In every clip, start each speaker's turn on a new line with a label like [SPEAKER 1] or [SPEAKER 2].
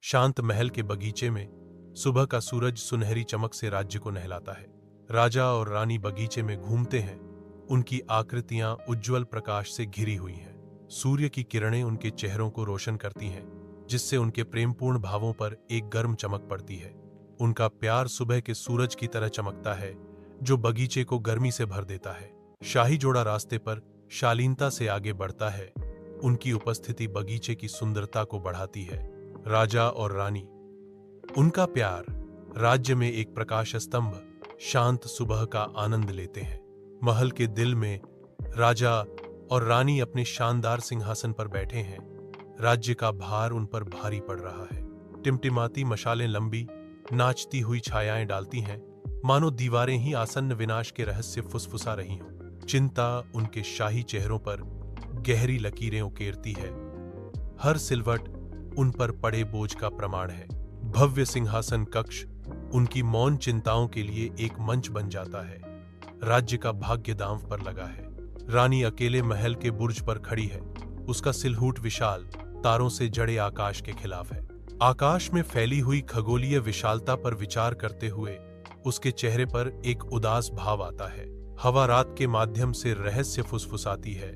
[SPEAKER 1] शांत महल के बगीचे में सुबह का सूरज सुनहरी चमक से राज्य को नहलाता है। राजा और रानी बगीचे में घूमते हैं। उनकी आकृतियां उज्जवल प्रकाश से घिरी हुई हैं। सूर्य की किरणें उनके चेहरों को रोशन करती हैं, जिससे उनके प्रेमपूर्ण भावों पर एक गर्म चमक पड़ती है। उनका प्यार सुबह के सूरज की तरह चमकता है, जो बगीचे को गर्मी से भर देता है। शाही जोड़ा रास्ते पर शालीनता से आगे बढ़ता है। उनकी उपस्थिति बगीचे की सुंदरता को बढ़ाती है। राजा और रानी, उनका प्यार राज्य में एक प्रकाश स्तंभ, शांत सुबह का आनंद लेते हैं। महल के दिल में राजा और रानी अपने शानदार सिंहासन पर बैठे हैं। राज्य का भार उन पर भारी पड़ रहा है। टिमटिमाती मशालें लंबी, नाचती हुई छायाएं डालती हैं, मानो दीवारें ही आसन्न विनाश के रहस्य फुसफुसा रही हों। चिंता उनके शाही चेहरों पर गहरी लकीरें उकेरती है। हर सिलवट उन पर पड़े बोझ का प्रमाण है। भव्य सिंहासन कक्ष उनकी मौन चिंताओं के लिए एक मंच बन जाता है। राज्य का भाग्य दांव पर लगा है। रानी अकेले महल के बुर्ज पर खड़ी है। उसका सिलहूट विशाल, तारों से जड़े आकाश के खिलाफ है। आकाश में फैली हुई खगोलीय विशालता पर विचार करते हुए उसके चेहरे पर एक उदास भाव आता है। हवा रात के माध्यम से रहस्य फुसफुसाती है।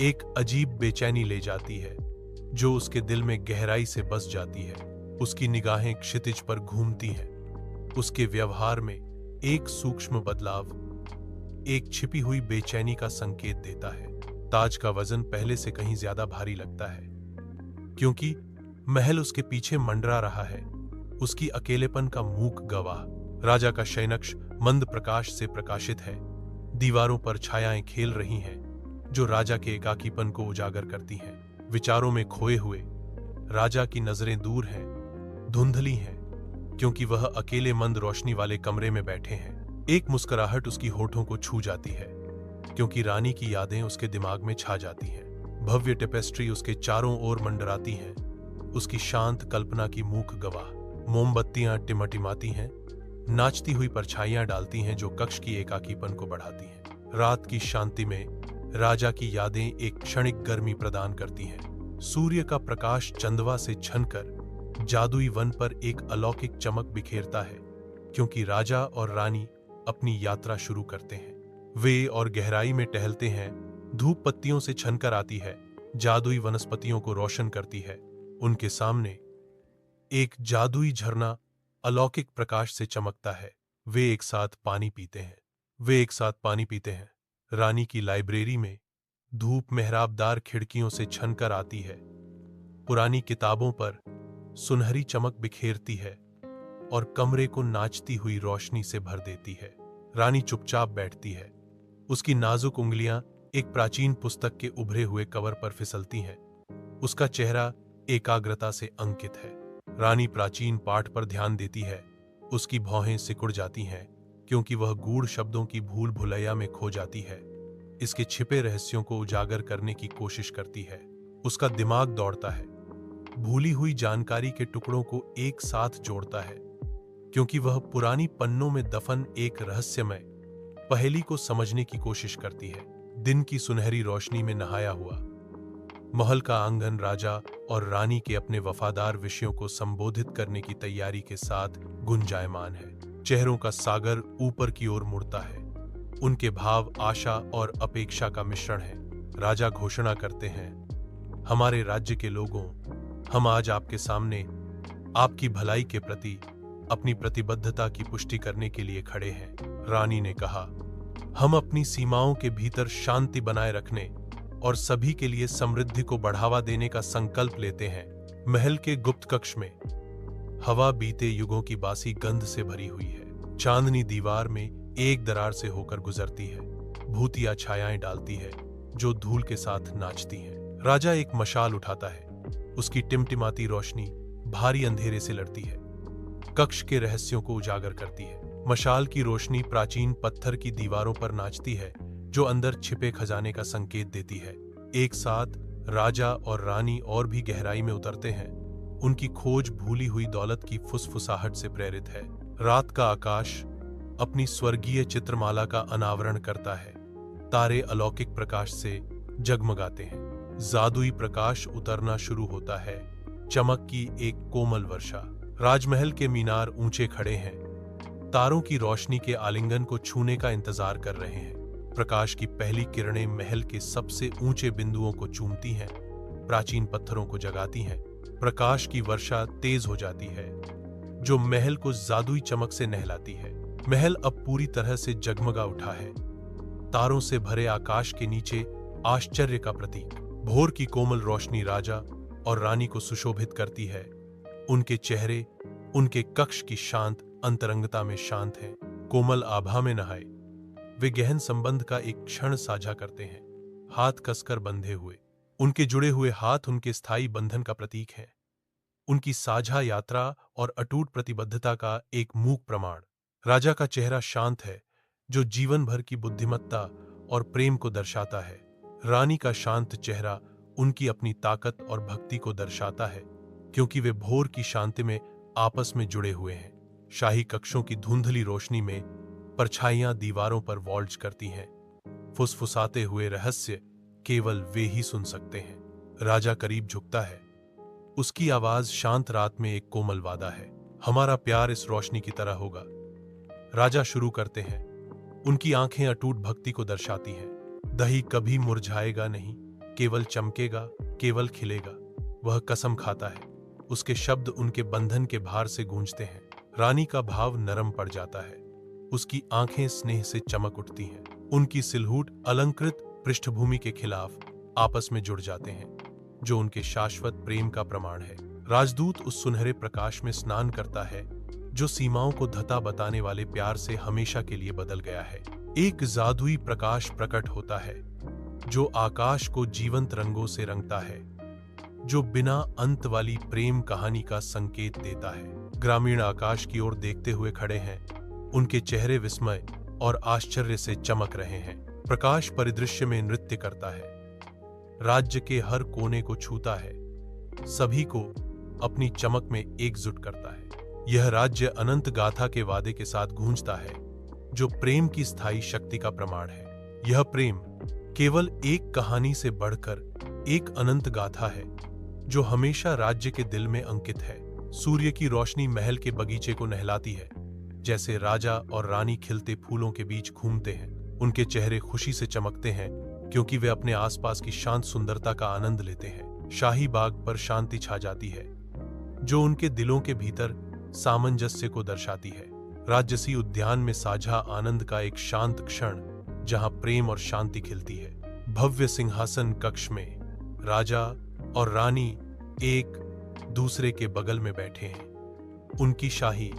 [SPEAKER 1] एक अजीब बेचैनी ले जाती है, जो उसके दिल में गहराई से बस जाती है। उसकी निगाहें क्षितिज पर घूमती हैं। उसके व्यवहार में एक सूक्ष्म बदलाव एक छिपी हुई बेचैनी का संकेत देता है। ताज का वजन पहले से कहीं ज्यादा भारी लगता है, क्योंकि महल उसके पीछे मंडरा रहा है। उसकी अकेलेपन का मूक गवाह। राजा का शयनकक्ष मंद प्रकाश से प्रकाशित है। दीवारों पर छायाएं खेल रही हैं, जो राजा के एकाकीपन को उजागर करती हैं। विचारों में खोए हुए राजा की नजरें दूर हैं, धुंधली हैं, क्योंकि वह अकेले मंद रोशनी वाले कमरे में बैठे हैं। एक मुस्कुराहट उसकी होठों को छू जाती है, क्योंकि रानी की यादें उसके दिमाग में छा जाती हैं। भव्य टेपेस्ट्री उसके चारों ओर मंडराती हैं, उसकी शांत कल्पना की मूक गवाह। मोमबत्तियां टिमटिमाती हैं, नाचती हुई परछाइयां डालती हैं, जो कक्ष की एकाकीपन को बढ़ाती हैं। रात की शांति में राजा की यादें एक क्षणिक गर्मी प्रदान करती हैं। सूर्य का प्रकाश चंदवा से छनकर जादुई वन पर एक अलौकिक चमक बिखेरता है, क्योंकि राजा और रानी अपनी यात्रा शुरू करते हैं। वे और गहराई में टहलते हैं। धूप पत्तियों से छनकर आती है, जादुई वनस्पतियों को रोशन करती है। उनके सामने एक जादुई झरना अलौकिक प्रकाश से चमकता है। वे एक साथ पानी पीते हैं। रानी की लाइब्रेरी में धूप मेहराबदार खिड़कियों से छनकर आती है। पुरानी किताबों पर सुनहरी चमक बिखेरती है और कमरे को नाचती हुई रोशनी से भर देती है। रानी चुपचाप बैठती है। उसकी नाजुक उंगलियां एक प्राचीन पुस्तक के उभरे हुए कवर पर फिसलती हैं। उसका चेहरा एकाग्रता से अंकित है। रानी प्राचीन पाठ पर ध्यान देती है। उसकी भौहें सिकुड़ जाती हैं, क्योंकि वह गूढ़ शब्दों की भूल भुलैया में खो जाती है। इसके छिपे रहस्यों को उजागर करने की कोशिश करती है। उसका दिमाग दौड़ता है, भूली हुई जानकारी के टुकड़ों को एक साथ जोड़ता है, क्योंकि वह पुरानी पन्नों में दफन एक रहस्यमय पहेली को समझने की कोशिश करती है। दिन की सुनहरी रोशनी में नहाया हुआ महल का आंगन राजा और रानी के अपने वफादार विषयों को संबोधित करने की तैयारी के साथ गुंजायमान है। चेहरों का सागर ऊपर की ओर मुड़ता है। उनके भाव आशा और अपेक्षा का मिश्रण है। राजा घोषणा करते हैं, हमारे राज्य के लोगों, हम आज आपके सामने आपकी भलाई के प्रति अपनी प्रतिबद्धता की पुष्टि करने के लिए खड़े हैं। रानी ने कहा, हम अपनी सीमाओं के भीतर शांति बनाए रखने और सभी के लिए समृद्धि को बढ़ावा देने का संकल्प लेते हैं। महल के गुप्त कक्ष में हवा बीते युगों की बासी गंध से भरी हुई है। चांदनी दीवार में एक दरार से होकर गुजरती है। भूतिया छायाएं डालती है, जो धूल के साथ नाचती हैं। राजा एक मशाल उठाता है। उसकी टिमटिमाती रोशनी भारी अंधेरे से लड़ती है, कक्ष के रहस्यों को उजागर करती है। मशाल की रोशनी प्राचीन पत्थर की दीवारों पर नाचती है, जो अंदर छिपे खजाने का संकेत देती है। एक साथ राजा और रानी और भी गहराई में उतरते हैं। उनकी खोज भूली हुई दौलत की फुसफुसाहट से प्रेरित है। रात का आकाश अपनी स्वर्गीय चित्रमाला का अनावरण करता है। तारे अलौकिक प्रकाश से जगमगाते हैं। जादुई प्रकाश उतरना शुरू होता है। चमक की एक कोमल वर्षा। राजमहल के मीनार ऊंचे खड़े हैं, तारों की रोशनी के आलिंगन को छूने का इंतजार कर रहे हैं। प्रकाश की पहली किरणें महल के सबसे ऊंचे बिंदुओं को चूमती हैं, प्राचीन पत्थरों को जगाती हैं। प्रकाश की वर्षा तेज हो जाती है, जो महल को जादुई चमक से नहलाती है। महल अब पूरी तरह से जगमगा उठा है, तारों से भरे आकाश के नीचे आश्चर्य का प्रतीक। भोर की कोमल रोशनी राजा और रानी को सुशोभित करती है। उनके चेहरे उनके कक्ष की शांत अंतरंगता में शांत हैं। कोमल आभा में नहाए वे गहन संबंध का एक क्षण साझा करते हैं, हाथ कसकर बंधे हुए। उनके जुड़े हुए हाथ उनके स्थायी बंधन का प्रतीक है, उनकी साझा यात्रा और अटूट प्रतिबद्धता का एक मूक प्रमाण। राजा का चेहरा शांत है, जो जीवन भर की बुद्धिमत्ता और प्रेम को दर्शाता है। रानी का शांत चेहरा उनकी अपनी ताकत और भक्ति को दर्शाता है, क्योंकि वे भोर की शांति में आपस में जुड़े हुए हैं। शाही कक्षों की धुंधली रोशनी में परछाइयां दीवारों पर वॉल्ट करती हैं। फुसफुसाते हुए रहस्य केवल वे ही सुन सकते हैं। राजा करीब झुकता है, उसकी आवाज शांत रात में एक कोमल वादा है। हमारा प्यार इस रोशनी की तरह होगा। राजा शुरू करते हैं, उनकी आंखें अटूट भक्ति को दर्शाती हैं। दही कभी मुरझाएगा नहीं, केवल चमकेगा, केवल खिलेगा। वह कसम खाता है, उसके शब्द उनके बंधन के भार से गूंजते हैं। रानी का भाव नरम पड़ जाता है, उसकी आंखें स्नेह से चमक उठती हैं। उनकी सिलहूट अलंकृत पृष्ठभूमि के खिलाफ आपस में जुड़ जाते हैं, जो उनके शाश्वत प्रेम का प्रमाण है। राजदूत उस सुनहरे प्रकाश में स्नान करता है, जो सीमाओं को धता बताने वाले प्यार से हमेशा के लिए बदल गया है। एक जादुई प्रकाश प्रकट होता है, जो आकाश को जीवंत रंगों से रंगता है, जो बिना अंत वाली प्रेम कहानी का संकेत देता है। ग्रामीण आकाश की ओर देखते हुए खड़े हैं, उनके चेहरे विस्मय और आश्चर्य से चमक रहे हैं। प्रकाश परिदृश्य में नृत्य करता है, राज्य के हर कोने को छूता है, सभी को अपनी चमक में एकजुट करता है। यह राज्य अनंत गाथा के वादे के साथ गूंजता है, जो प्रेम की स्थायी शक्ति का प्रमाण है। यह प्रेम केवल एक कहानी से बढ़कर एक अनंत गाथा है, जो हमेशा राज्य के दिल में अंकित है। सूर्य की रोशनी महल के बगीचे को नहलाती है, जैसे राजा और रानी खिलते फूलों के बीच घूमते हैं। उनके चेहरे खुशी से चमकते हैं, क्योंकि वे अपने आसपास की शांत सुंदरता का आनंद लेते हैं। शाही बाग पर शांति छा जाती है, जो उनके दिलों के भीतर सामंजस्य को दर्शाती है। राजसी उद्यान में साझा आनंद का एक शांत क्षण, जहां प्रेम और शांति खिलती है। भव्य सिंहासन कक्ष में राजा और रानी एक दूसरे के बगल में बैठे हैं। उनकी शाही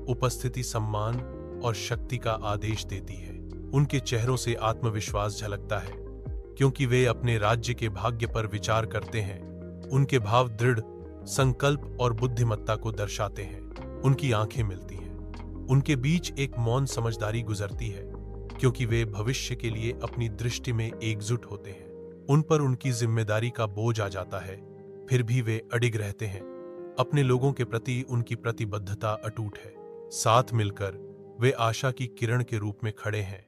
[SPEAKER 1] उपस्थिति सम्मान और शक्ति का आदेश देती है। उनके चेहरों से आत्मविश्वास झलकता है, क्योंकि वे अपने राज्य के भाग्य पर विचार करते हैं। उनके भाव दृढ़ संकल्प और बुद्धिमत्ता को दर्शाते हैं। उनकी आंखें मिलती हैं, उनके बीच एक मौन समझदारी गुजरती है, क्योंकि वे भविष्य के लिए अपनी दृष्टि में एकजुट होते हैं। उन पर उनकी जिम्मेदारी का बोझ आ जाता है, फिर भी वे अडिग रहते हैं। अपने लोगों के प्रति उनकी प्रतिबद्धता अटूट है। साथ मिलकर वे आशा की किरण के रूप में खड़े हैं।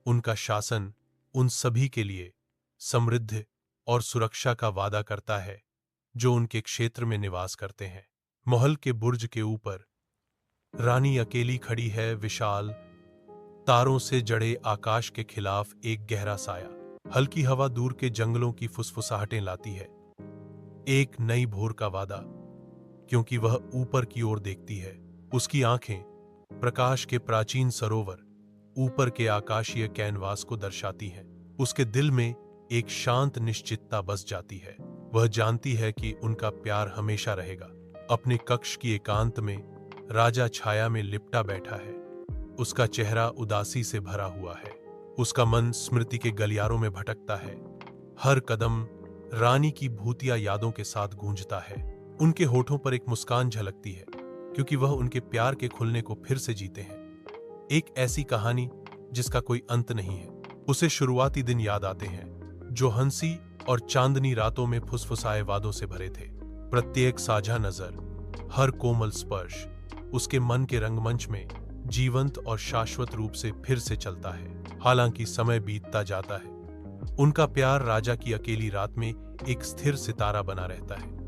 [SPEAKER 1] उनका शासन उन सभी के लिए समृद्धि और सुरक्षा का वादा करता है, जो उनके क्षेत्र में निवास करते हैं। महल के बुर्ज के ऊपर रानी अकेली खड़ी है, विशाल तारों से जड़े आकाश के खिलाफ एक गहरा साया। हल्की हवा दूर के जंगलों की फुसफुसाहटें लाती है। एक नई भोर का वादा, क्योंकि वह ऊपर की ओर देखती है। उसकी आंखें प्रकाश के प्राचीन सरोवर, ऊपर के आकाशीय कैनवास को दर्शाती हैं। उसके दिल में एक शांत निश्चितता बस जाती है। वह जानती है कि उनका प्यार हमेशा रहेगा। अपने कक्ष की एकांत में राजा छाया में लिपटा बैठा है। उसका चेहरा उदासी से भरा हुआ है। उसका मन स्मृति के गलियारों में भटकता है। हर कदम रानी की भूतिया यादों के साथ गूंजता है। उनके होठों पर एक मुस्कान झलकती है, क्योंकि वह उनके प्यार के खुलने को फिर से जीते हैं। एक ऐसी कहानी जिसका कोई अंत नहीं है। उसे शुरुआती दिन याद आते हैं, जो हंसी और चांदनी रातों में फुसफुसाए वादों से भरे थे। प्रत्येक साझा नजर, हर कोमल स्पर्श उसके मन के रंगमंच में जीवंत और शाश्वत रूप से फिर से चलता है। हालांकि समय बीतता जाता है, उनका प्यार राजा की अकेली रात में एक स्थिर सितारा बना रहता है।